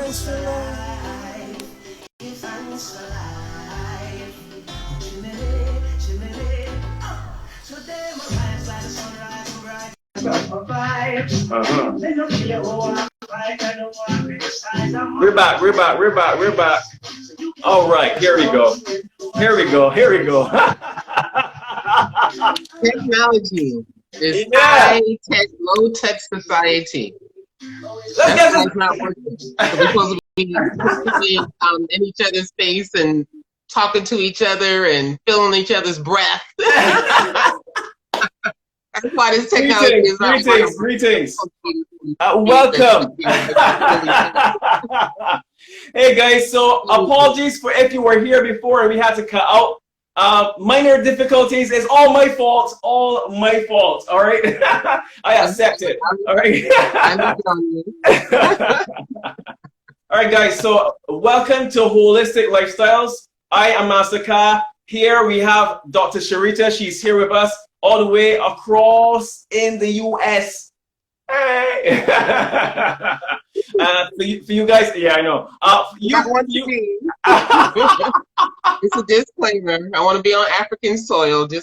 thanks for life. We're back. All right, here we go. Technology is high-tech, low-tech society. Let's get this. That's not working. So we're supposed to be in each other's face and talking to each other and feeling each other's breath. That's why this technology is not working. Greetings. Welcome. Hey guys, so apologies for if you were here before and we had to cut out. Minor difficulties. It's all my fault. All right. I accept it. All right. All right, guys. So welcome to Wholistic Lifestyles. I am Master Ka. Here we have Dr. Sharita. She's here with us all the way across in the US. Hey. For you guys, yeah, I know. It's a disclaimer. I want to be on African soil, for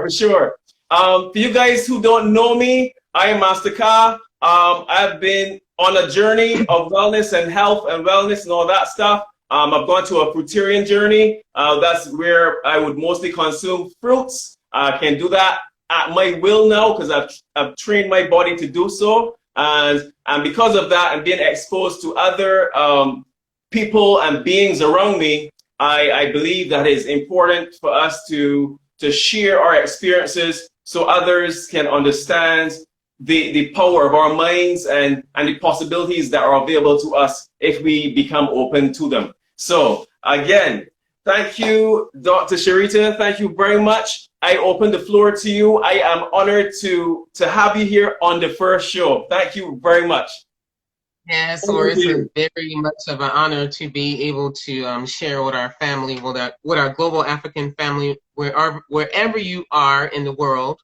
sure. For you guys who don't know me, I am Master Ka. I've been on a journey of wellness and health and wellness and all that stuff. I've gone to a fruitarian journey. That's where I would mostly consume fruits. I can do that at my will now because I've trained my body to do so. And because of that, and being exposed to other people and beings around me, I believe that it's important for us to share our experiences so others can understand the power of our minds and the possibilities that are available to us if we become open to them. So again, thank you, Dr. Sharita. Thank you very much. I open the floor to you. I am honored to have you here on the first show. Thank you very much. Yes, it's very much of an honor to be able to share with our family, with our global African family, wherever you are in the world.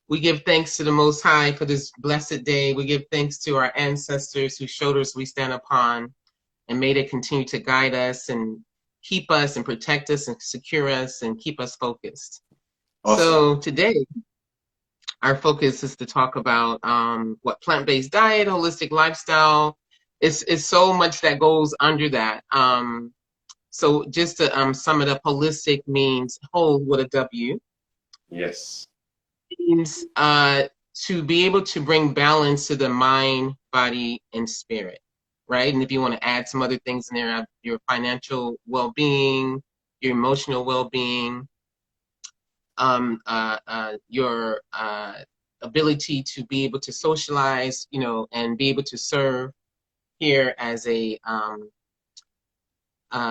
We give thanks to the Most High for this blessed day. We give thanks to our ancestors whose shoulders we stand upon, and may they continue to guide us and keep us and protect us and secure us and keep us focused. Awesome. So today, our focus is to talk about what plant-based diet, holistic lifestyle. It's so much that goes under that. So just to sum it up, holistic means whole with a W. Yes. Means to be able to bring balance to the mind, body, and spirit, right? And if you want to add some other things in there, your financial well-being, your emotional well-being, your ability to be able to socialize, and be able to serve here as a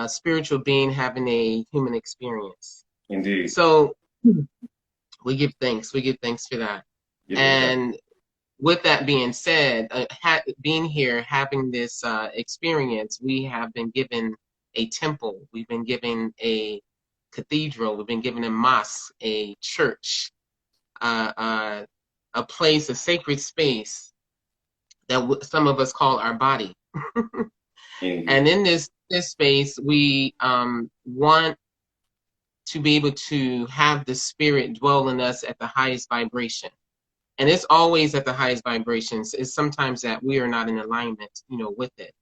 spiritual being having a human experience. Indeed. So we give thanks. We give thanks for that. And with that being said, being here, having this experience, we have been given a temple. We've been given a cathedral. We've been given a mosque, a church, a place, a sacred space that some of us call our body. And in this space, we want to be able to have the spirit dwell in us at the highest vibration. And it's always at the highest vibrations. It's sometimes that we are not in alignment, with it.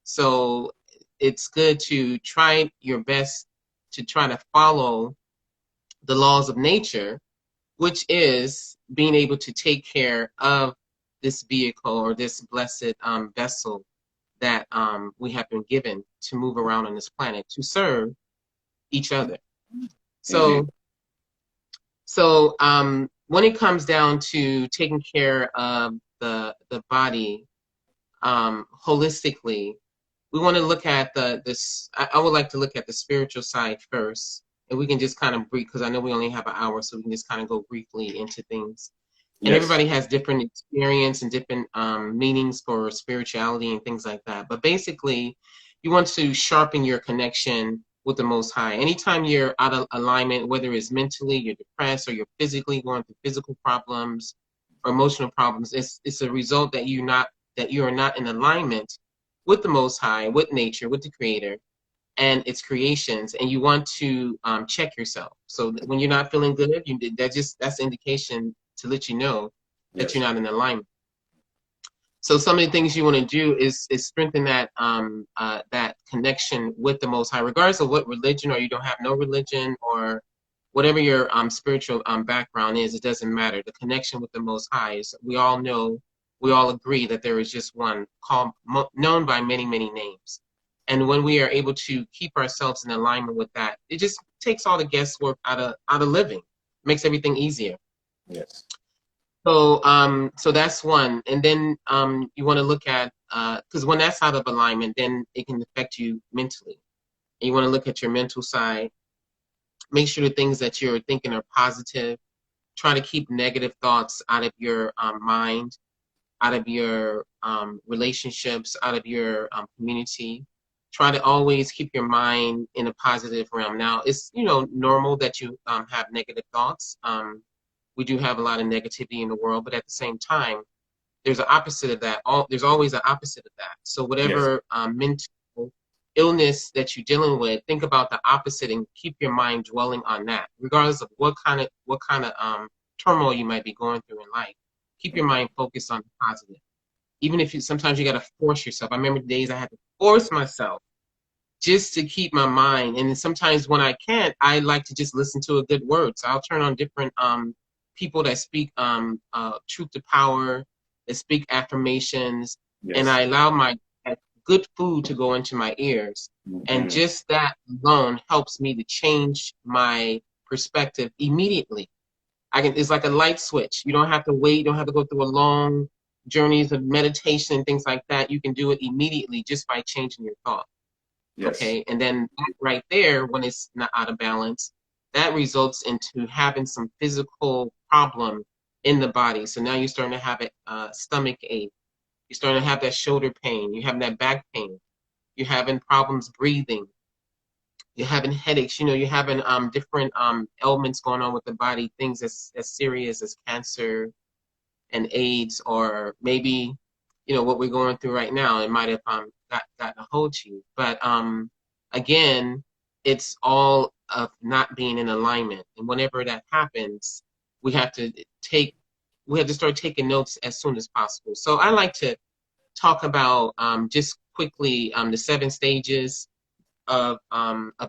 So it's good to try your best to try to follow the laws of nature, which is being able to take care of this vehicle or this blessed vessel that we have been given to move around on this planet to serve each other. So when it comes down to taking care of the body holistically, we want to look at I would like to look at the spiritual side first, and we can just kind of brief, because I know we only have an hour, so we can just kind of go briefly into things. And everybody has different experience and different meanings for spirituality and things like that. But basically, you want to sharpen your connection with the Most High. Anytime you're out of alignment, whether it's mentally, you're depressed, or you're physically going through physical problems or emotional problems, it's a result that you're not that you are not in alignment with the Most High, with nature, with the Creator, and its creations, and you want to check yourself. So when you're not feeling good, that's an indication to let you know that you're not in alignment. So some of the things you want to do is strengthen that that connection with the Most High, regardless of what religion, or you don't have no religion, or whatever your spiritual background is. It doesn't matter. The connection with the Most High is, we all know, we all agree that there is just one, known by many, many names. And when we are able to keep ourselves in alignment with that, it just takes all the guesswork out of living, makes everything easier. Yes. So so that's one. And then you want to look at, because when that's out of alignment, then it can affect you mentally. And you want to look at your mental side. Make sure the things that you're thinking are positive. Try to keep negative thoughts out of your mind, out of your relationships, out of your community. Try to always keep your mind in a positive realm. Now, it's, you know, normal that you have negative thoughts. We do have a lot of negativity in the world, but at the same time, there's an opposite of that. There's always an opposite of that. So whatever mental illness that you're dealing with, think about the opposite and keep your mind dwelling on that, regardless of what kind of turmoil you might be going through in life. Keep your mind focused on the positive. Even if sometimes you got to force yourself. I remember the days I had to force myself just to keep my mind. And sometimes when I can't, I like to just listen to a good word. So I'll turn on different people that speak truth to power, that speak affirmations, and I allow my good food to go into my ears. And just that alone helps me to change my perspective immediately. It's like a light switch. You don't have to wait. You don't have to go through a long journeys of meditation and things like that. You can do it immediately just by changing your thought. Yes. Okay. And then that right there, when it's not out of balance, that results into having some physical problem in the body. So now you're starting to have a stomach ache. You're starting to have that shoulder pain. You're having that back pain. You're having problems breathing. You're having headaches. You know, you're having different ailments going on with the body, things as serious as cancer and AIDS, or maybe, you know, what we're going through right now. It might have gotten a hold to you. But again, it's all of not being in alignment. And whenever that happens, we have to start taking notes as soon as possible. So I like to talk about just quickly the 7 stages of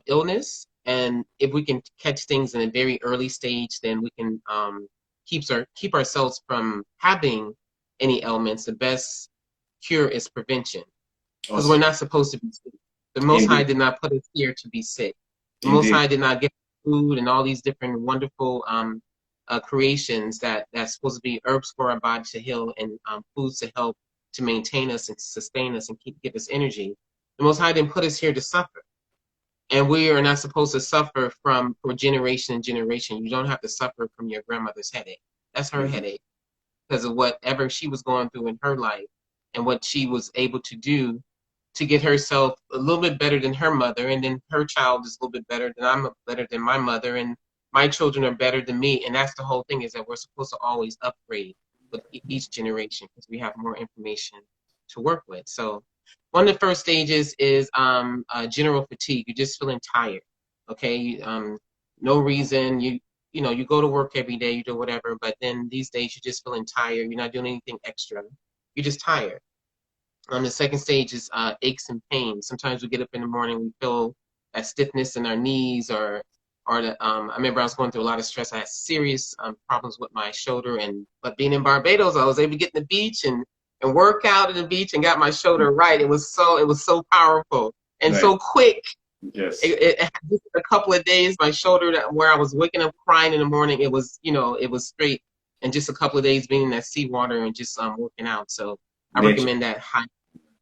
illness. And if we can catch things in a very early stage, then we can keep ourselves from having any ailments. The best cure is prevention, because we're not supposed to be sick. The Most High did not put us here to be sick. The Most High did not give food and all these different wonderful creations that's supposed to be herbs for our body to heal, and foods to help to maintain us and sustain us and give us energy. The Most High didn't put us here to suffer. And we are not supposed to suffer for generation and generation. You don't have to suffer from your grandmother's headache. That's her headache, because of whatever she was going through in her life and what she was able to do to get herself a little bit better than her mother. And then her child is a little bit better than my mother. And my children are better than me. And that's the whole thing, is that we're supposed to always upgrade with each generation, because we have more information to work with. So one of the first stages is general fatigue. You're just feeling tired. Okay. No reason. You know, you go to work every day, you do whatever, but then these days you're just feeling tired. You're not doing anything extra. You're just tired. The second stage is aches and pains. Sometimes we get up in the morning, we feel that stiffness in our knees, or I remember I was going through a lot of stress. I had serious problems with my shoulder, but being in Barbados, I was able to get in the beach and work out at the beach and got my shoulder right. It was so powerful and so quick. Yes. It had just a couple of days, my shoulder, where I was waking up crying in the morning, it was straight. And just a couple of days being in that seawater and just working out. So I recommend that.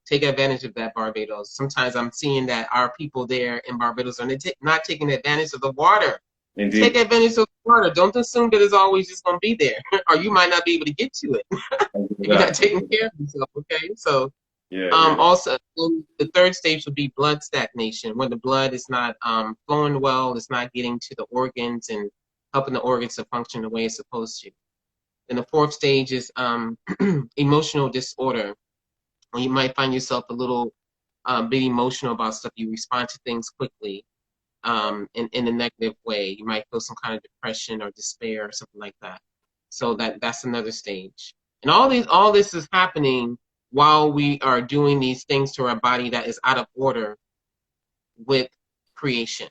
Take advantage of that, Barbados. Sometimes I'm seeing that our people there in Barbados are not taking advantage of the water. Indeed. Take advantage of the water. Don't assume that it's always just going to be there, or you might not be able to get to it if you're not taking care of yourself. Okay, so also the third stage would be blood stagnation, when the blood is not flowing well, it's not getting to the organs and helping the organs to function the way it's supposed to. And the fourth stage is emotional disorder. or you might find yourself a little bit emotional about stuff. You respond to things quickly in a negative way. You might feel some kind of depression or despair or something like that. So that's another stage. And all this is happening while we are doing these things to our body that is out of order with creation.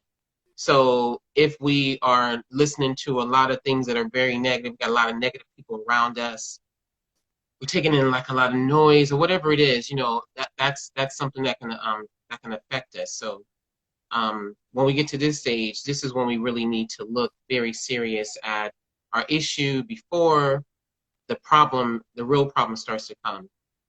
So if we are listening to a lot of things that are very negative, we've got a lot of negative people around us, we're taking in like a lot of noise or whatever it is, you know, that's something that can affect us. So when we get to this stage, this is when we really need to look very serious at our issue before the real problem starts to come.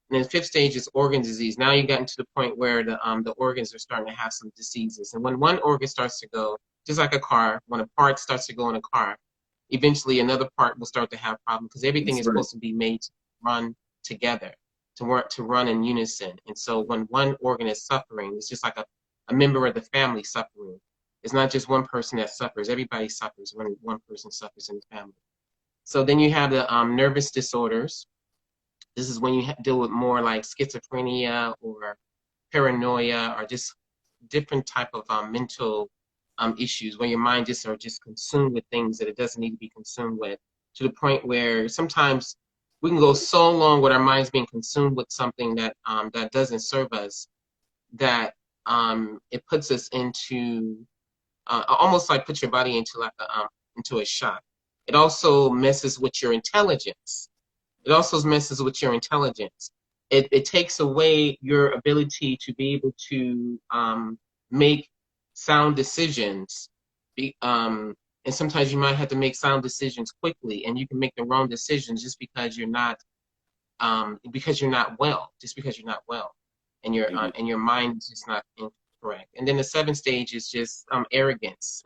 And then the fifth stage is organ disease. Now you've gotten to the point where the organs are starting to have some diseases. And when one organ starts to go, just like a car, when a part starts to go in a car, eventually another part will start to have problems because everything is supposed to be made to run together, to run in unison. And so when one organ is suffering, it's just like a member of the family suffering. It's not just one person that suffers. Everybody suffers when one person suffers in the family. So then you have the nervous disorders. This is when you deal with more like schizophrenia or paranoia or just different type of mental issues where your mind are just consumed with things that it doesn't need to be consumed with, to the point where sometimes we can go so long with our minds being consumed with something that that doesn't serve us, that it puts us into almost like puts your body into like into a shock. It also messes with your intelligence. It takes away your ability to be able to make sound decisions. And sometimes you might have to make sound decisions quickly, and you can make the wrong decisions just because you're not well. And your mind is just not incorrect. And then the seventh stage is just arrogance.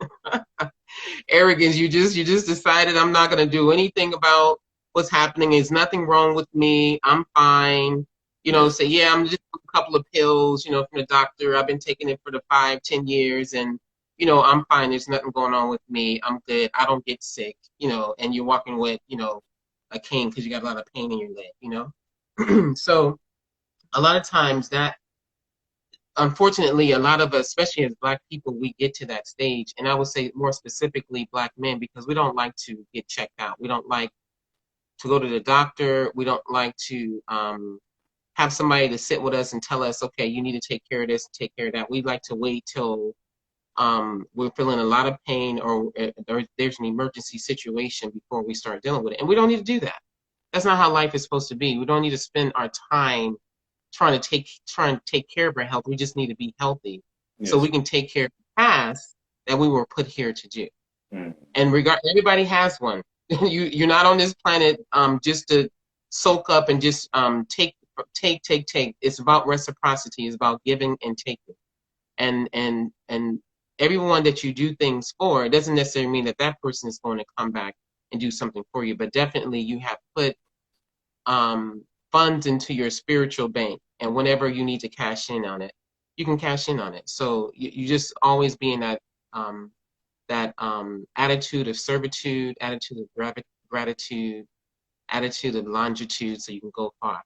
Arrogance. You just decided, I'm not going to do anything about what's happening. There's nothing wrong with me. I'm fine. You know, say, yeah, I'm just a couple of pills, you know, from the doctor. I've been taking it for the 5-10 years, and you know, I'm fine. There's nothing going on with me. I'm good. I don't get sick. You know, and you're walking with, you know, a cane because you got a lot of pain in your leg. You know, so a lot of times that, unfortunately, a lot of us, especially as Black people, we get to that stage. And I would say more specifically Black men, because we don't like to get checked out. We don't like to go to the doctor. We don't like to have somebody to sit with us and tell us, okay, you need to take care of this, take care of that. We like to wait till we're feeling a lot of pain or there's an emergency situation before we start dealing with it. And we don't need to do that. That's not how life is supposed to be. We don't need to spend our time trying to take care of our health. We just need to be healthy, so we can take care of the task that we were put here to do. And everybody has one. You're not on this planet just to soak up and just take. It's about reciprocity. It's about giving and taking. And everyone that you do things for, it doesn't necessarily mean that that person is going to come back and do something for you, but definitely you have put funds into your spiritual bank, and whenever you need to cash in on it, you can cash in on it. So you just always be in that attitude of servitude, attitude of gratitude, attitude of longitude, so you can go far.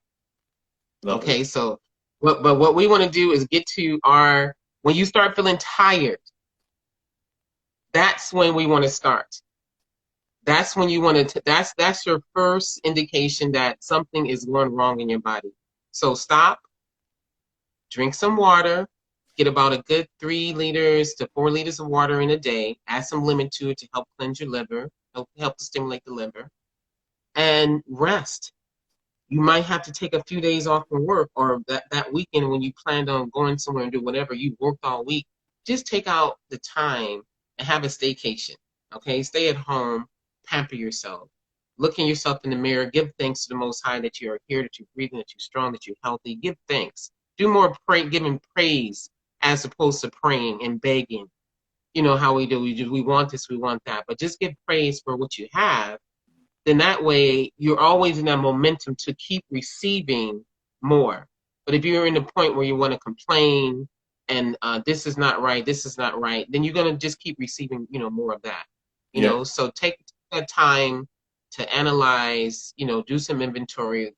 Okay, so what we want to do is get to when you start feeling tired, that's when we want to start. That's when you want to, that's your first indication that something is going wrong in your body. So stop, drink some water, get about a good 3 liters to 4 liters of water in a day, add some lemon to it to help cleanse your liver, help to stimulate the liver, and rest. You might have to take a few days off from work, or that weekend when you planned on going somewhere and do whatever, you worked all week. Just take out the time and have a staycation, okay? Stay at home, pamper yourself. Look in yourself in the mirror, give thanks to the Most High that you are here, that you're breathing, that you're strong, that you're healthy. Give thanks. Do more giving praise as opposed to praying and begging. You know how we do. We want this, we want that. But just give praise for what you have. Then that way, you're always in that momentum to keep receiving more. But if you're in the point where you want to complain and this is not right, then you're going to just keep receiving, more of that. You know, so take that time to analyze, do some inventory,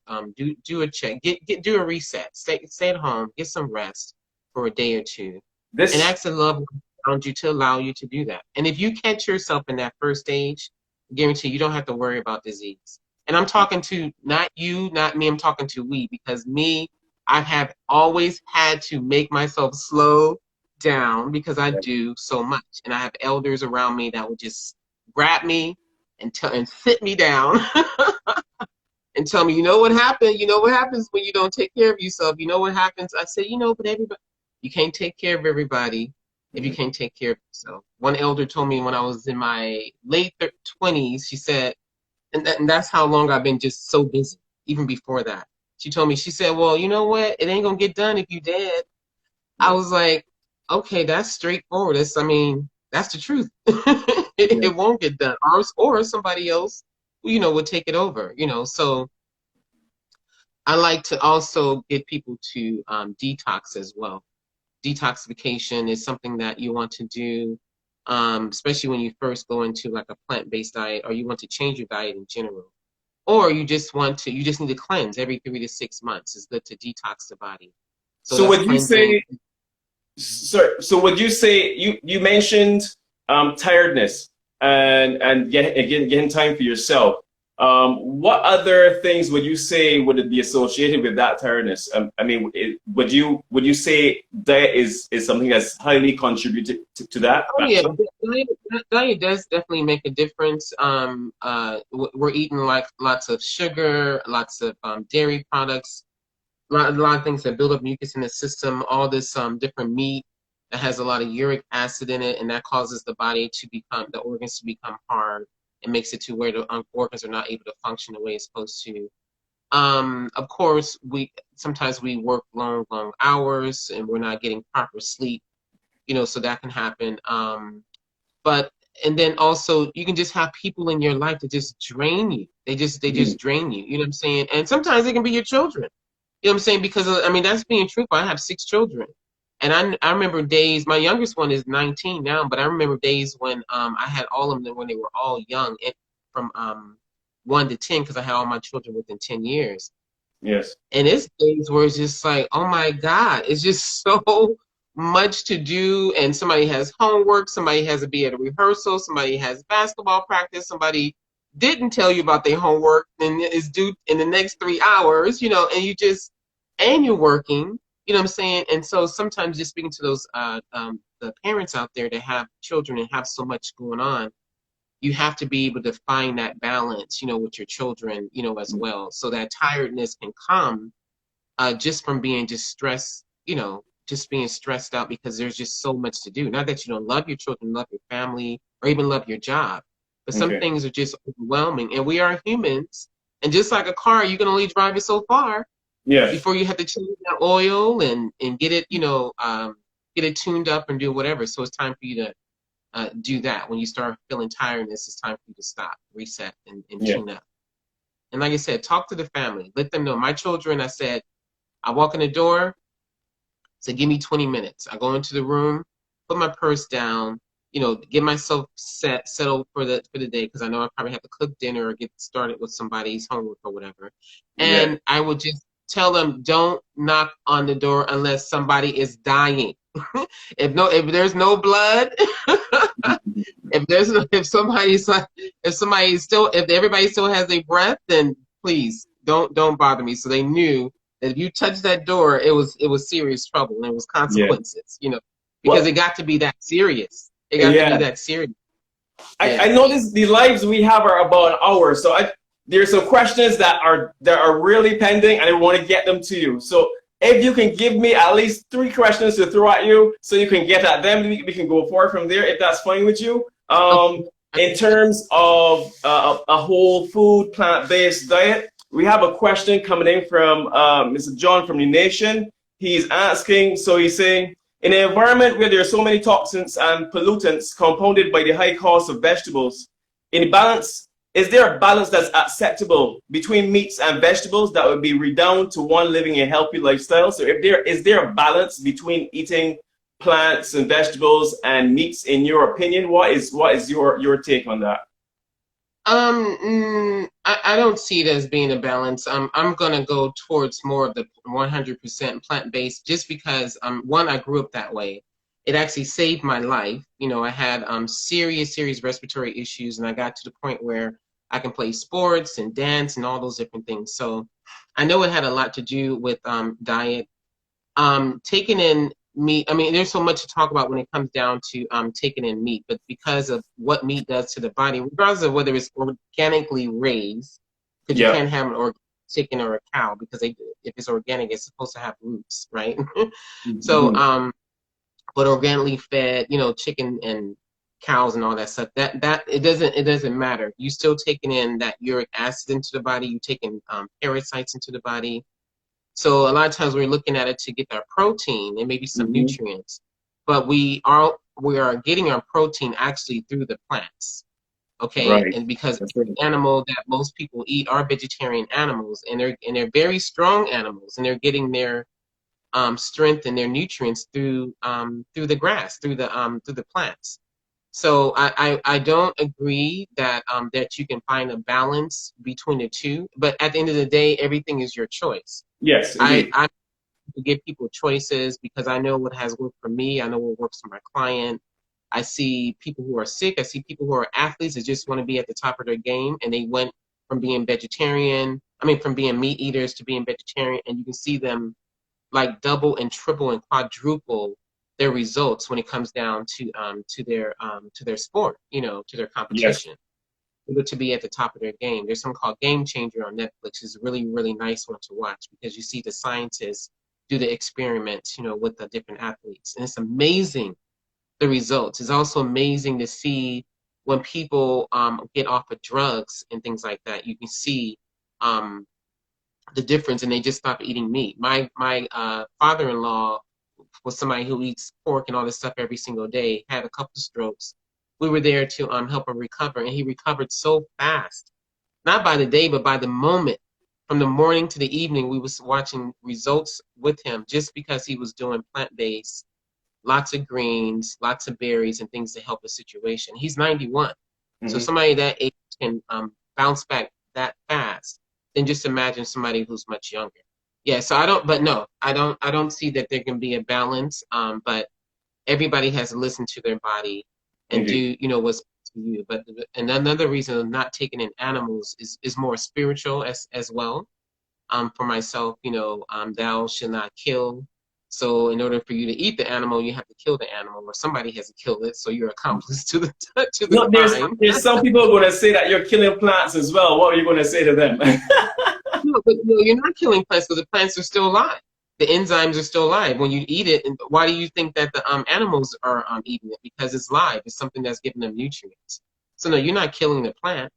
do a check, do a reset, stay at home, get some rest for a day or two, and ask the loved one around you to allow you to do that. And if you catch yourself in that first stage, I guarantee you don't have to worry about disease. And I'm talking to not you, not me, I'm talking to we, because me, I have always had to make myself slow down because I do so much. And I have elders around me that would just grab me and sit me down and tell me, you know what happened? You know what happens when you don't take care of yourself? You know what happens? I said, but everybody, you can't take care of everybody if you can't take care of yourself. One elder told me when I was in my late 20s, she said, and that's how long I've been just so busy, even before that. She told me, she said, well, you know what? It ain't going to get done if you dead. I was like, okay, that's straightforward. That's the truth. It won't get done. Or somebody else, would take it over, So I like to also get people to detox as well. Detoxification is something that you want to do, especially when you first go into like a plant-based diet, or you want to change your diet in general. Or you just need to cleanse every 3 to 6 months. It's good to detox the body. So would you say, so would you say, you mentioned tiredness and getting time for yourself. What other things would you say would it be associated with that tiredness? Would you say diet is something that's highly contributed to that? Oh yeah, diet does definitely make a difference. We're eating like lots of sugar, lots of dairy products, a lot of things that build up mucus in the system. All this different meat that has a lot of uric acid in it, and that causes the organs to become hard. It makes it to where the organs are not able to function the way it's supposed to. Of course, sometimes we work long hours and we're not getting proper sleep, so that can happen. And then also you can just have people in your life that just drain you. They just drain you. You know what I'm saying? And sometimes it can be your children. You know what I'm saying? Because that's being truthful. I have 6 children. And I remember days, my youngest one is 19 now, but I remember days when I had all of them when they were all young, from 1 to 10, because I had all my children within 10 years. Yes. And it's days where it's just like, oh my God, it's just so much to do. And somebody has homework, somebody has to be at a rehearsal, somebody has basketball practice, somebody didn't tell you about their homework and is due in the next 3 hours, and you're working. You know what I'm saying? And so sometimes just speaking to those the parents out there that have children and have so much going on, you have to be able to find that balance, with your children, as well. So that tiredness can come just from being just stressed, just being stressed out because there's just so much to do. Not that you don't love your children, love your family, or even love your job, but some things are just overwhelming. And we are humans. And just like a car, you can only drive it so far. Yeah. Before you have to change that oil and get it, get it tuned up and do whatever. So it's time for you to do that. When you start feeling tiredness, it's time for you to stop, reset, and tune up. And like I said, talk to the family. Let them know. My children, I said, I walk in the door, say, give me 20 minutes. I go into the room, put my purse down, get myself settled for the day, because I know I probably have to cook dinner or get started with somebody's homework or whatever. And I would just tell them, don't knock on the door unless somebody is dying. If there's no blood, if everybody still has a breath, then please don't bother me. So they knew that if you touched that door, it was serious trouble and it was consequences. Because it got to be that serious. It got to be that serious. I noticed the lives we have are about an hour, so there's some questions that are really pending, and I want to get them to you. So if you can give me at least 3 questions to throw at you, so you can get at them, we can go forward from there, if that's fine with you. In terms of a whole food plant-based diet, we have a question coming in from Mr. John from the Nation. He's asking, so he's saying, in an environment where there are so many toxins and pollutants compounded by the high cost of vegetables, is there a balance that's acceptable between meats and vegetables that would be redound to one living a healthy lifestyle? So is there a balance between eating plants and vegetables and meats, in your opinion? What is your take on that? I don't see it as being a balance. I'm gonna go towards more of the 100% plant-based, just because one, I grew up that way. It actually saved my life. You know, I had serious respiratory issues, and I got to the point where I can play sports and dance and all those different things. So I know it had a lot to do with diet. Taking in meat, I mean, there's so much to talk about when it comes down to taking in meat, but because of what meat does to the body, regardless of whether it's organically raised, because you Yeah. can't have an organic chicken or a cow, because if it's organic, it's supposed to have roots, right? So, but organically fed, you know, chicken and cows and all that stuff, that it doesn't matter. You still taking in that uric acid into the body, you taking parasites into the body. So a lot of times we're looking at it to get our protein and maybe some nutrients, but we are getting our protein actually through the plants, okay? Right. And because That's the right. animal that most people eat are vegetarian animals, and they're very strong animals, and they're getting their strength and their nutrients through the grass, through the plants. So I don't agree that that you can find a balance between the two, but at the end of the day, everything is your choice. Yes, I, indeed. I give people choices because I know what has worked for me. I know what works for my client. I see people who are sick. I see people who are athletes that just want to be at the top of their game, and they went from being vegetarian, from being meat eaters to being vegetarian, and you can see them like double and triple and quadruple their results when it comes down to their sport, you know, to their Yes. competition, to be at the top of their game. There's something called Game Changer on Netflix. It's a really nice one to watch because you see the scientists do the experiments, you know, with the different athletes, and it's amazing the results. It's also amazing to see when people get off of drugs and things like that. You can see um, the difference, and they just stop eating meat. My father-in-law was somebody who eats pork and all this stuff every single day. Had a couple of strokes. We were there to help him recover, and he recovered so fast. Not by the day, but by the moment. From the morning to the evening, we was watching results with him just because he was doing plant-based, lots of greens, lots of berries, and things to help the situation. He's 91, so Hmm. somebody that age can bounce back that fast. Then just imagine somebody who's much younger. Yeah, so I don't, but no, I don't see that there can be a balance. But everybody has to listen to their body and Indeed. do, you know, what's to you. But and another reason of not taking in animals is more spiritual as well. For myself, you know, thou shall not kill. So in order for you to eat the animal, you have to kill the animal, or somebody has to kill it. So you're accomplice to the to the No, crime. there's some people going to say that you're killing plants as well. What are you going to say to them? No, but no, you're not killing plants because the plants are still alive. The enzymes are still alive when you eat it. And why do you think that the animals are eating it? Because it's live. It's something that's giving them nutrients. So no, you're not killing the plant.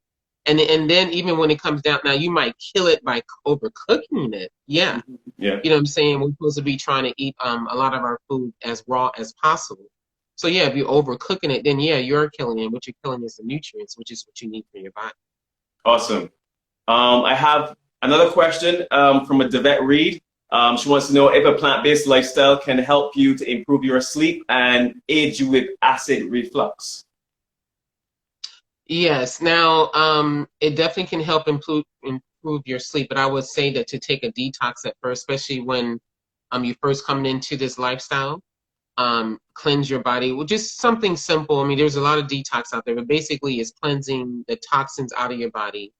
And then even when it comes down, now you might kill it by overcooking it. Yeah, Yeah. you know what I'm saying? We're supposed to be trying to eat a lot of our food as raw as possible. So yeah, if you're overcooking it, then yeah, you're killing it. What you're killing is the nutrients, which is what you need for your body. Awesome. I have another question from a Devette Reed. She wants to know if a plant-based lifestyle can help you to improve your sleep and aid you with acid reflux. Yes. Now, it definitely can help improve your sleep, but I would say that to take a detox at first, especially when you first coming into this lifestyle, cleanse your body with just something simple. I mean, there's a lot of detox out there, but basically it's cleansing the toxins out of your body.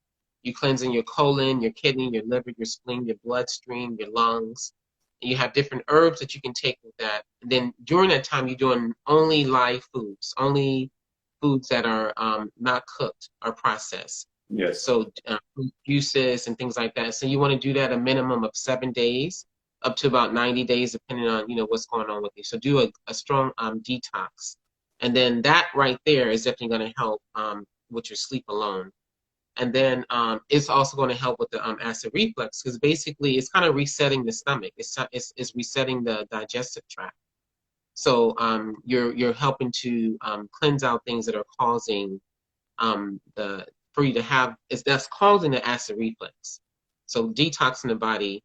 You cleansing your colon, your kidney, your liver, your spleen, your bloodstream, your lungs. And you have different herbs that you can take with that. And then during that time, you're doing only live foods, only foods that are not cooked or processed. Yes. So fruit juices and things like that. So you want to do that a minimum of 7 days, up to about 90 days, depending on, you know, what's going on with you. So do a strong detox, and then that right there is definitely going to help with your sleep alone. And then it's also going to help with the acid reflux, because basically it's kind of resetting the stomach. It's resetting the digestive tract. So you're helping to cleanse out things that are causing the for you to have that's causing the acid reflux. So detoxing the body,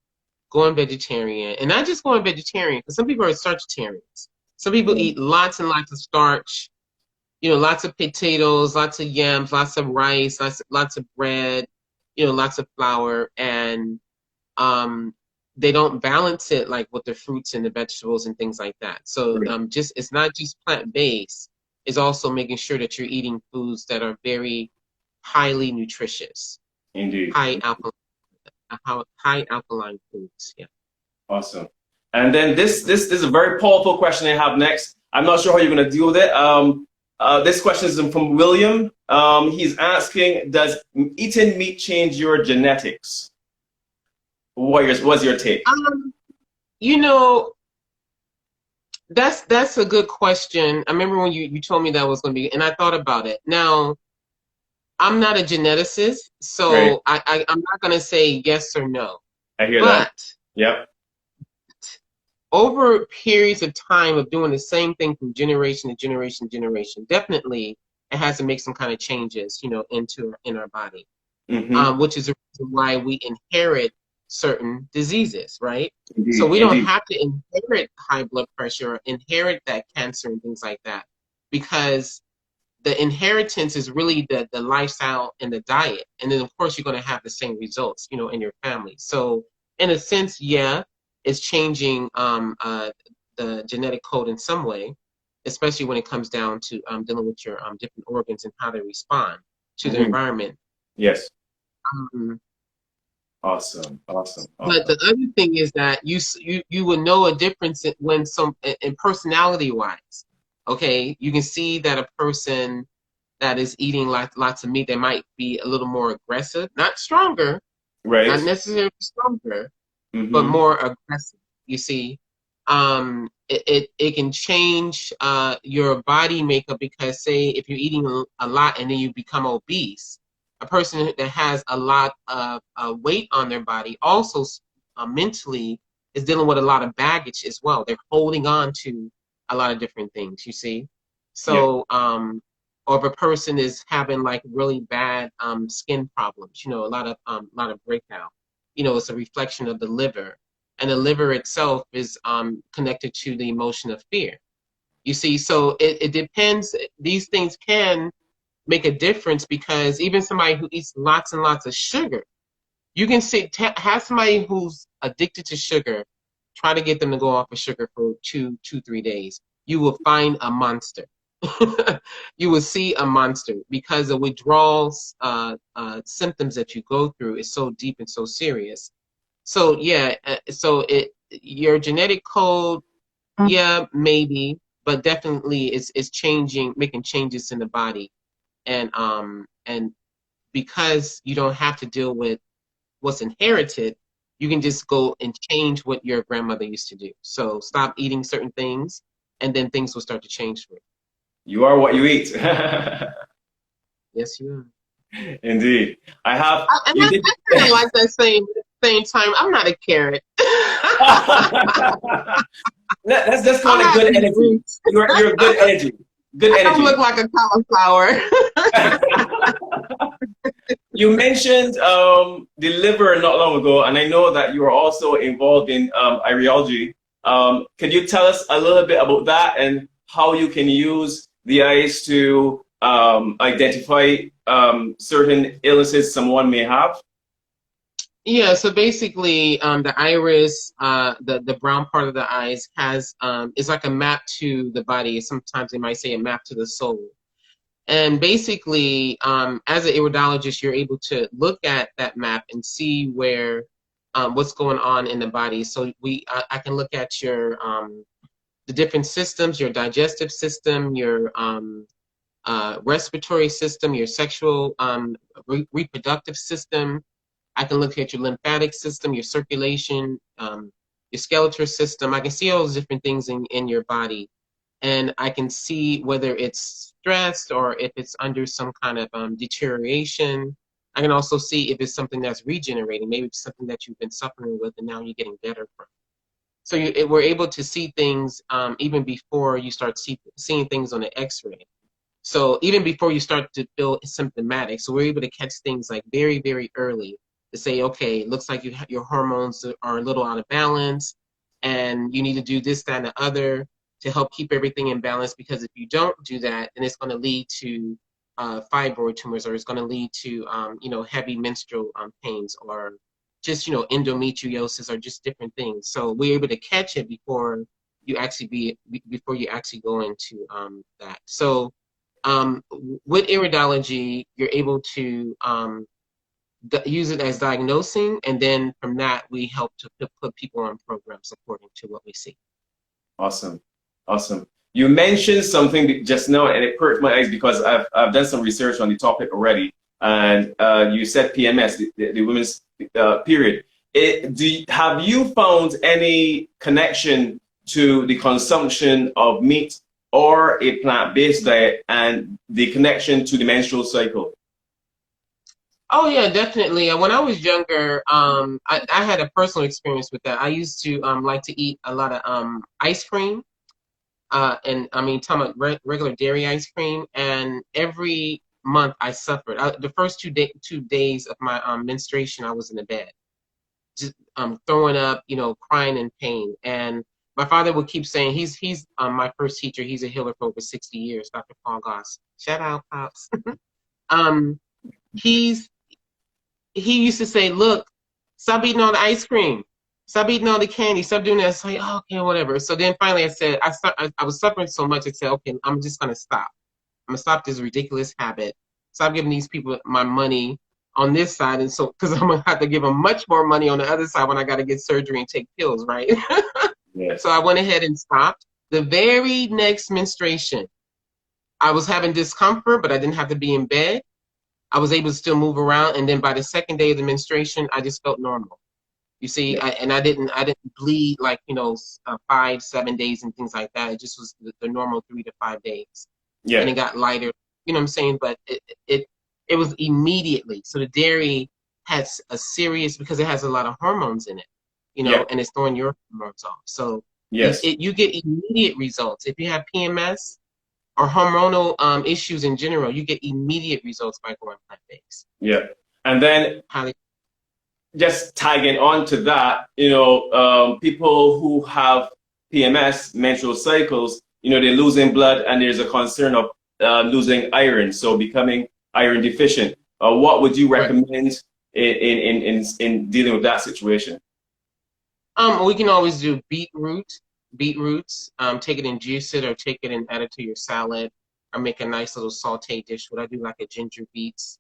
going vegetarian, and not just going vegetarian, because some people are starchitarians. Some people Yeah. eat lots and lots of starch. you know, lots of potatoes, lots of yams, lots of rice, lots of bread, you know, lots of flour, and they don't balance it like with the fruits and the vegetables and things like that. So Right. just it's not just plant-based, it's also making sure that you're eating foods that are very highly nutritious, Indeed. high alkaline, high alkaline foods. Yeah. Awesome. And then this is a very powerful question I have next. I'm not sure how you're going to deal with it. This question is from William. He's asking, does eating meat change your genetics? What's your take? You know, that's a good question. I remember when you told me that was going to be, and I thought about it. Now, I'm not a geneticist, Right. so I'm not going to say yes or no. I hear that. But Yep. over periods of time of doing the same thing from generation to generation to generation, definitely it has to make some kind of changes, you know, in our body, Mm-hmm. which is the reason why we inherit certain diseases, right? So Indeed. we don't Indeed. have to inherit high blood pressure or inherit that cancer and things like that, because the inheritance is really the lifestyle and the diet. And then of course you're going to have the same results, you know, in your family. So in a sense, yeah, it's changing the genetic code in some way, especially when it comes down to dealing with your different organs and how they respond to the Mm-hmm. environment. Yes. Um, Awesome. Awesome. but Awesome. the other thing is that you would know a difference in personality wise. Okay, you can see that a person that is eating lots of meat, they might be a little more aggressive, not stronger, not Right. necessarily stronger, but Mm-hmm. more aggressive. You see, it can change your body makeup, because say if you're eating a lot and then you become obese, a person that has a lot of weight on their body also mentally is dealing with a lot of baggage as well. They're holding on to a lot of different things. You see, Yep. so or if a person is having like really bad skin problems, you know, a lot of breakout, you know, it's a reflection of the liver, and the liver itself is connected to the emotion of fear. You see, so it depends. These things can make a difference, because even somebody who eats lots and lots of sugar, you can see, have somebody who's addicted to sugar, try to get them to go off of sugar for 3 days. You will find a monster. You will see a monster, because the withdrawals symptoms that you go through is so deep and so serious. So yeah, so your genetic code, yeah, maybe, but definitely it's changing, making changes in the body, and because you don't have to deal with what's inherited, you can just go and change what your grandmother used to do. So stop eating certain things, and then things will start to change for you. You are what you eat. Yes, you are. Indeed. I have And you did I kind of like that same time. I'm not a carrot. let's call I'm it not good these energy. roots. You're good energy. Good I don't look energy. like a cauliflower. You mentioned the liver not long ago, and I know that you are also involved in ideology. Can you tell us a little bit about that and how you can use the eyes to identify certain illnesses someone may have? Yeah, so basically, the iris, the brown part of the eyes has is like a map to the body. Sometimes they might say a map to the soul. And basically, as an iridologist, you're able to look at that map and see where what's going on in the body. So I can look at your the different systems, your digestive system, your respiratory system, your sexual reproductive system. I can look at your lymphatic system, your circulation, your skeletal system. I can see all those different things in your body, and I can see whether it's stressed or if it's under some kind of deterioration. I can also see if it's something that's regenerating. Maybe it's something that you've been suffering with and now you're getting better from. So we're able to see things even before you start seeing things on the x-ray. So even before you start to feel symptomatic, so we're able to catch things like very, very early to say, okay, it looks like your hormones are a little out of balance and you need to do this, that, and the other. to help keep everything in balance, because if you don't do that, then it's going to lead to fibroid tumors, or it's going to lead to heavy menstrual pains, or just endometriosis, or just different things. So we're able to catch it before you actually go into that. So with iridology, you're able to use it as diagnosing, and then from that we help to put people on programs according to what we see. Awesome. Awesome. You mentioned something just now, and it perked my eyes because I've done some research on the topic already. And you said PMS, the women's period. Have you found any connection to the consumption of meat or a plant-based diet and the connection to the menstrual cycle? Oh yeah, definitely. When I was younger, I had a personal experience with that. I used to like to eat a lot of ice cream. And I mean, talking about regular dairy ice cream, and every month I suffered. The first 2 days of my menstruation, I was in the bed, just throwing up, crying in pain. And my father would keep saying, he's my first teacher. He's a healer for over 60 years, Dr. Paul Goss. Shout out, pops. He used to say, look, stop eating all the ice cream. Stop eating all the candy. Stop doing that. So, oh, okay, whatever. So then finally I said, I was suffering so much, I said, okay, I'm just going to stop. I'm going to stop this ridiculous habit. Stop giving these people my money on this side. And so, because I'm going to have to give them much more money on the other side when I got to get surgery and take pills, right? Yes. So I went ahead and stopped. The very next menstruation, I was having discomfort, but I didn't have to be in bed. I was able to still move around. And then by the second day of the menstruation, I just felt normal. You see, yeah. I didn't bleed like 5-7 days and things like that. It just was the normal 3 to 5 days. Yeah. And it got lighter. You know what I'm saying? But it was immediately. So the dairy has a serious, because it has a lot of hormones in it, yeah. and it's throwing your hormones off. So yes, you get immediate results. If you have PMS or hormonal issues in general, you get immediate results by going plant-based. Yeah. And then just tagging on to that, people who have PMS, menstrual cycles, they're losing blood, and there's a concern of losing iron, so becoming iron deficient. What would you recommend in dealing with that situation? We can always do beetroots. Take it and juice it, or take it and add it to your salad, or make a nice little saute dish. What I do, like a ginger beets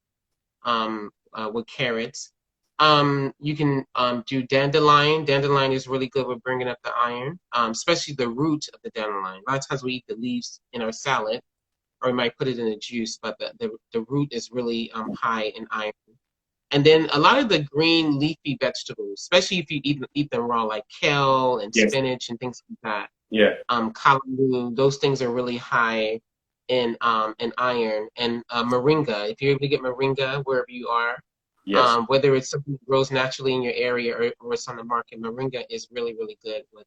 with carrots. You can do dandelion. Dandelion is really good with bringing up the iron, especially the root of the dandelion. A lot of times we eat the leaves in our salad, or we might put it in a juice, but the root is really high in iron. And then a lot of the green leafy vegetables, especially if you eat them raw, like kale and yes. spinach and things like that. Yeah. Callaloo, those things are really high in iron. And moringa, if you're able to get moringa wherever you are, yes. Whether it's something that grows naturally in your area or it's on the market, moringa is really, really good with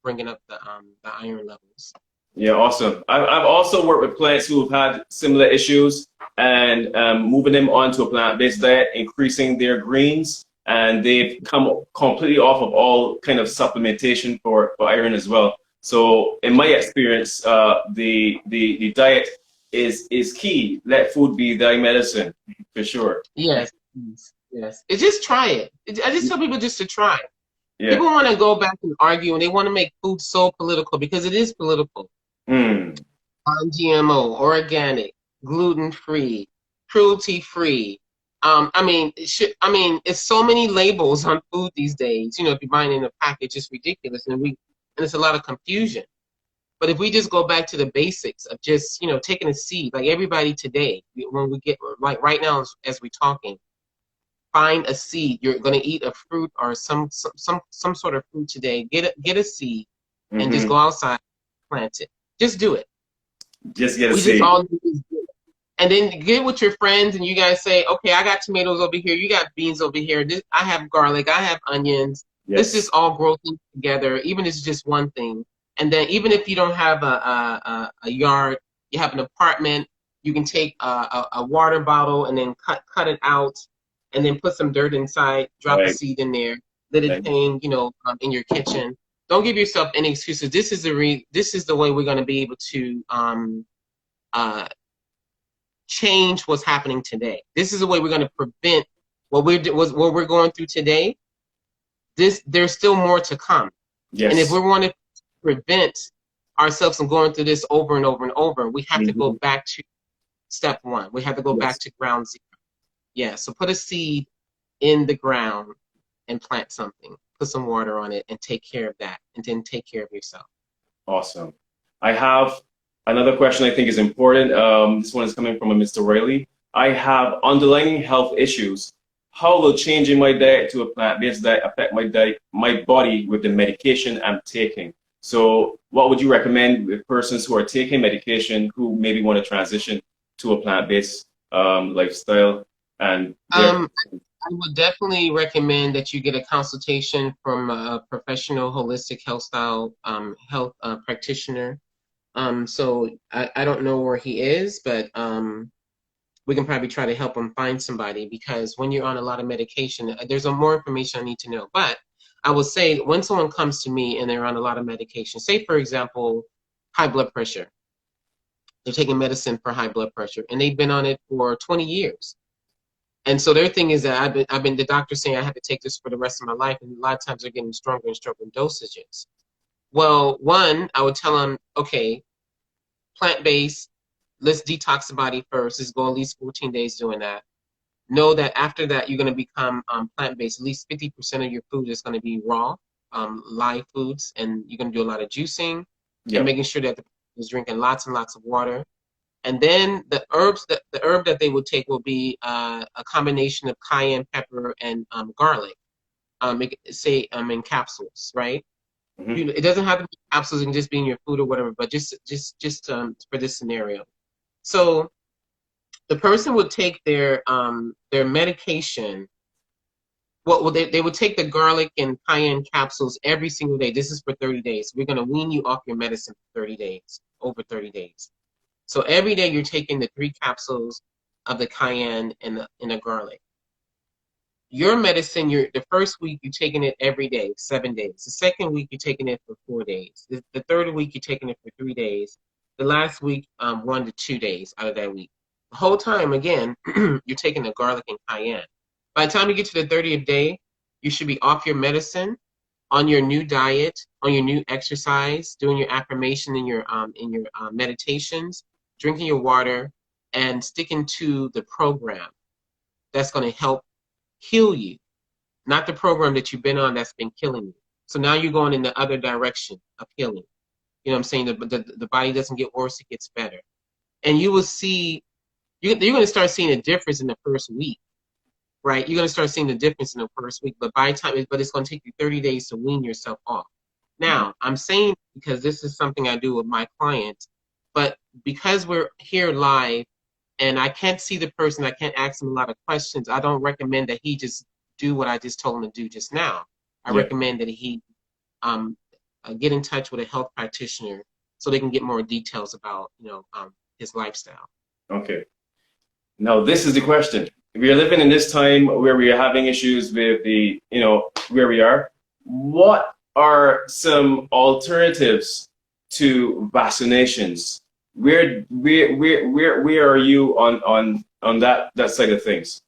bringing up the iron levels. Yeah, awesome. I've also worked with clients who have had similar issues, and moving them onto a plant-based diet, increasing their greens, and they've come completely off of all kind of supplementation for iron as well. So in my experience, the diet is key. Let food be thy medicine, for sure. Yes. Yes. Just try it. I just tell people just to try it. Yeah. People want to go back and argue, and they want to make food so political, because it is political. Non-GMO, organic, gluten-free, cruelty-free. It's so many labels on food these days. If you're buying in a package, it's ridiculous, and it's a lot of confusion. But if we just go back to the basics of just taking a seed, like everybody today, when we get like right now as we're talking, find a seed. You're going to eat a fruit or some sort of fruit today. Get a seed and just go outside, plant it. Just do it. Just get a seed. And then get with your friends, and you guys say, okay, I got tomatoes over here. You got beans over here. I have garlic. I have onions. Yes. Let's just all grow things together, even if it's just one thing. And then even if you don't have a yard, you have an apartment, you can take a water bottle and then cut it out, and then put some dirt inside, drop a seed in there, let it hang, in your kitchen. don't give yourself any excuses. This is the way we're going to be able to change what's happening today. This is the way we're going to prevent what we're going through today. There's still more to come. Yes. And if we want to prevent ourselves from going through this over and over and over, we have to go back to step one. We have to go back to ground zero. Yeah. So put a seed in the ground and plant something. Put some water on it and take care of that, and then take care of yourself. Awesome. I have another question I think is important. This one is coming from a Mr. Riley. I have underlying health issues. How will changing my diet to a plant-based diet affect my body with the medication I'm taking? So what would you recommend with persons who are taking medication who maybe want to transition to a plant-based lifestyle? And I would definitely recommend that you get a consultation from a professional holistic health practitioner. So I don't know where he is, but we can probably try to help him find somebody, because when you're on a lot of medication, there's more information I need to know. But I will say, when someone comes to me and they're on a lot of medication, say for example, high blood pressure, they're taking medicine for high blood pressure and they've been on it for 20 years. And so their thing is that the doctor saying I have to take this for the rest of my life, and a lot of times they're getting stronger and stronger dosages. Well, one, I would tell them, okay, plant-based, let's detox the body first. Let's go at least 14 days doing that. Know that after that, you're going to become plant-based. At least 50% of your food is going to be raw, live foods, and you're going to do a lot of juicing and making sure that the person is drinking lots and lots of water. And then the herb that they would take will be a combination of cayenne pepper and garlic, in capsules, right? Mm-hmm. It doesn't have to be capsules and just be in your food or whatever, but just for this scenario. So the person would take their medication. Well, they would take the garlic and cayenne capsules every single day. This is for 30 days. We're going to wean you off your medicine for 30 days, over 30 days. So every day you're taking the 3 capsules of the cayenne and the garlic. Your medicine, the first week you're taking it every day, 7 days. The second week you're taking it for 4 days. The third week you're taking it for 3 days. The last week, 1 to 2 days out of that week. The whole time, again, you're taking the garlic and cayenne. By the time you get to the 30th day, you should be off your medicine, on your new diet, on your new exercise, doing your affirmation in your meditations, drinking your water, and sticking to the program that's going to help heal you, not the program that you've been on that's been killing you. So now you're going in the other direction of healing. You know what I'm saying? The body doesn't get worse, it gets better. And you will see, you're going to start seeing a difference in the first week, right? You're going to start seeing the difference in the first week, but it's going to take you 30 days to wean yourself off. Now, I'm saying because this is something I do with my clients, but because we're here live and I can't see the person, I can't ask him a lot of questions, I don't recommend that he just do what I just told him to do just now. I recommend that he get in touch with a health practitioner so they can get more details about, his lifestyle. Okay. Now, this is the question. We are living in this time where we are having issues with where we are. What are some alternatives to vaccinations? Where are you on that side of things?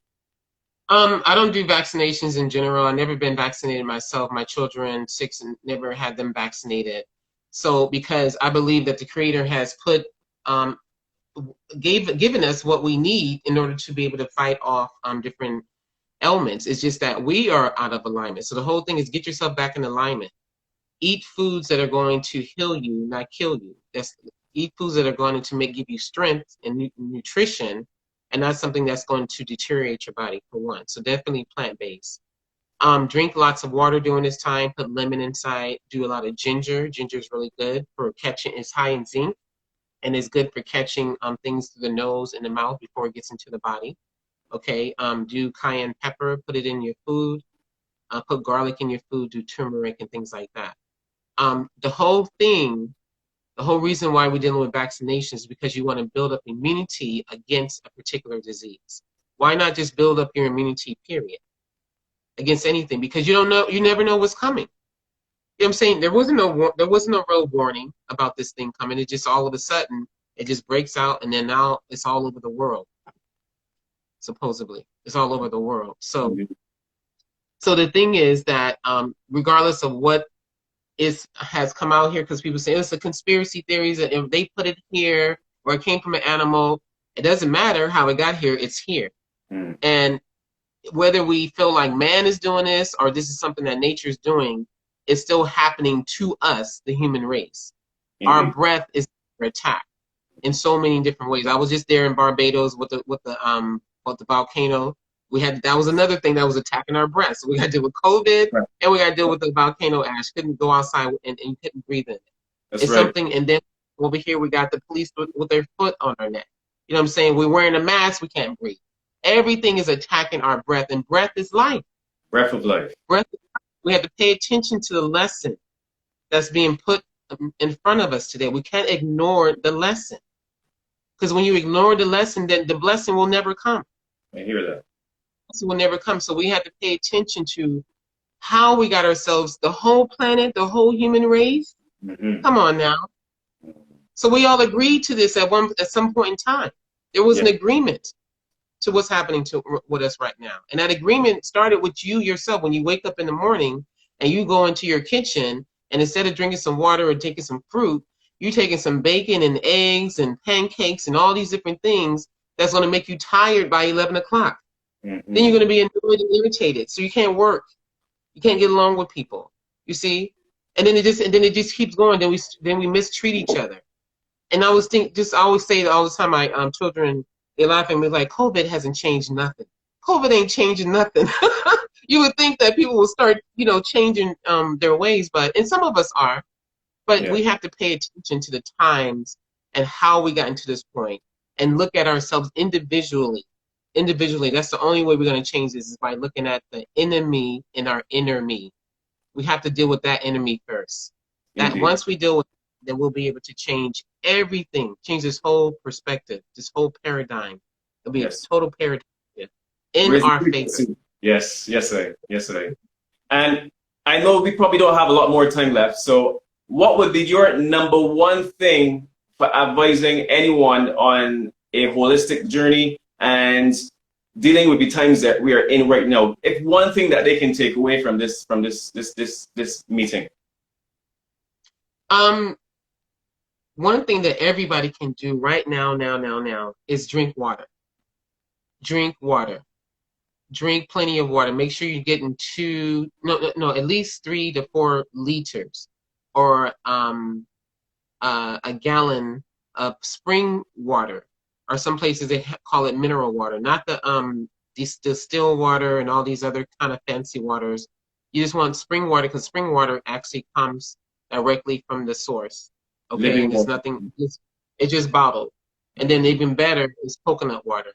I don't do vaccinations in general. I've never been vaccinated myself. My children, 6, and never had them vaccinated. So because I believe that the Creator has given us what we need in order to be able to fight off different ailments. It's just that we are out of alignment. So the whole thing is get yourself back in alignment. Eat foods that are going to heal you, not kill you. Eat foods that are going to give you strength and nutrition, and not something that's going to deteriorate your body, for one. So definitely plant-based. Drink lots of water during this time. Put lemon inside. Do a lot of ginger. Ginger is really good for catching. It's high in zinc, and it's good for catching things through the nose and the mouth before it gets into the body. Okay. Do cayenne pepper. Put it in your food. Put garlic in your food. Do turmeric and things like that. The whole reason why we're dealing with vaccinations is because you want to build up immunity against a particular disease. Why not just build up your immunity, period, against anything? Because you never know what's coming. You know what I'm saying? There wasn't no real warning about this thing coming. It just all of a sudden it just breaks out, and then now it's all over the world. Supposedly, it's all over the world. So, so the thing is that regardless of what has come out here, because people say it's a conspiracy theories, and if they put it here or it came from an animal, it doesn't matter how it got here. It's here, and whether we feel like man is doing this or this is something that nature is doing, it's still happening to us, the human race. Our breath is under attack in so many different ways. I was just there in Barbados with the volcano. That was another thing that was attacking our breath. So we got to deal with COVID, and we got to deal with the volcano ash. Couldn't go outside and you couldn't breathe in it. It's something. And then over here we got the police with their foot on our neck. You know what I'm saying? We're wearing a mask. We can't breathe. Everything is attacking our breath, and breath is life. Breath of life. Breath. We have to pay attention to the lesson that's being put in front of us today. We can't ignore the lesson, because when you ignore the lesson, then the blessing will never come. I hear that. It will never come. So we have to pay attention to how we got ourselves, the whole planet, the whole human race. Come on now. So we all agreed to this at some point in time. There was an agreement to what's happening with us right now. And that agreement started with you yourself. When you wake up in the morning and you go into your kitchen, and instead of drinking some water or taking some fruit, you're taking some bacon and eggs and pancakes and all these different things that's going to make you tired by 11 o'clock. Then you're going to be annoyed and irritated. So you can't work. You can't get along with people. You see? And then it just keeps going. Then we mistreat each other. And I always say all the time, my children, they laugh at me like, COVID hasn't changed nothing. COVID ain't changing nothing. You would think that people will start, changing their ways, and some of us are. But we have to pay attention to the times and how we got into this point, and look at ourselves individually. That's the only way we're going to change this, is by looking at the enemy in our inner me. We have to deal with that enemy first. That once we deal with it, then we'll be able to change everything, change this whole perspective, this whole paradigm. It'll be a total paradigm in our favor. Yes, sir. And I know we probably don't have a lot more time left. So what would be your number one thing for advising anyone on a holistic journey and dealing with the times that we are in right now? If one thing that they can take away from this meeting. One thing that everybody can do right now is drink water. Drink water. Drink plenty of water. Make sure you're getting at least 3 to 4 liters, or a gallon of spring water, or some places they call it mineral water, not the still water and all these other kind of fancy waters. You just want spring water, because spring water actually comes directly from the source. Okay, there's nothing. It's just bottled. And then even better is coconut water.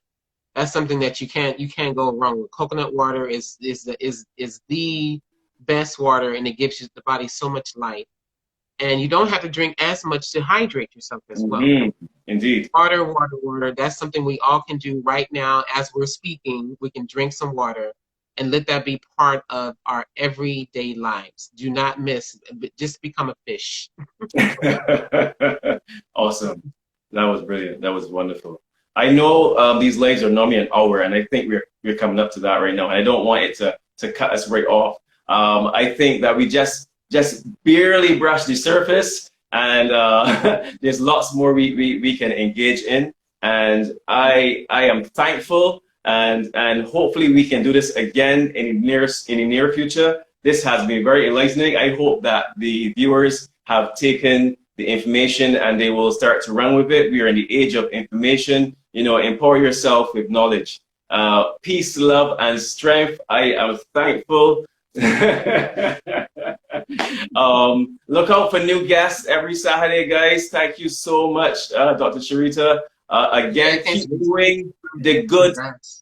That's something that you can't go wrong with. Coconut water is the best water, and it gives the body so much light. And you don't have to drink as much to hydrate yourself as well. Indeed. Water. That's something we all can do right now as we're speaking. We can drink some water and let that be part of our everyday lives. Do not miss. Just become a fish. Awesome. That was brilliant. That was wonderful. I know these lives are normally an hour, and I think we're coming up to that right now. And I don't want it to cut us right off. I think that we just barely brushed the surface, and there's lots more we can engage in. And I am thankful, and hopefully we can do this again in the near future. This has been very enlightening. I hope that the viewers have taken the information and they will start to run with it. We are in the age of information. Empower yourself with knowledge. Peace, love, and strength. I am thankful. Look out for new guests every Saturday, guys. Thank you so much, Dr. Sharita. Again, keep doing the good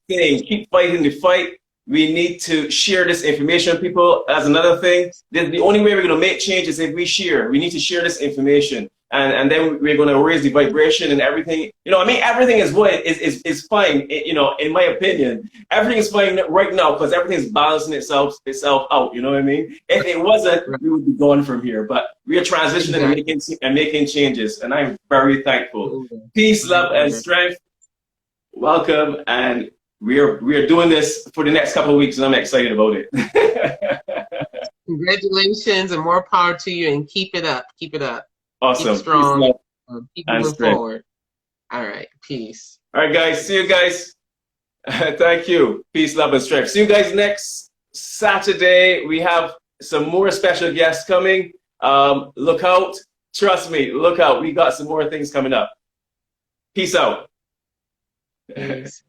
thing. Keep fighting the fight. We need to share this information, people. As another thing, the only way we're going to make change is if we share. We need to share this information. and then we're going to raise the vibration and everything. You know, I mean, everything is what is fine. You know, in my opinion, everything is fine right now because everything is balancing itself out. You know what I mean? If it wasn't, we would be gone from here. But we are transitioning and making changes, and I'm very thankful. Peace, love, and strength. Welcome, and we're doing this for the next couple of weeks, and I'm excited about it. Congratulations and more power to you, and keep it up. Keep it up. Awesome. Keep strong. Keep moving forward. All right. Peace. All right, guys. See you guys. Thank you. Peace, love, and strength. See you guys next Saturday. We have some more special guests coming. Look out. Trust me. Look out. We got some more things coming up. Peace out. Peace.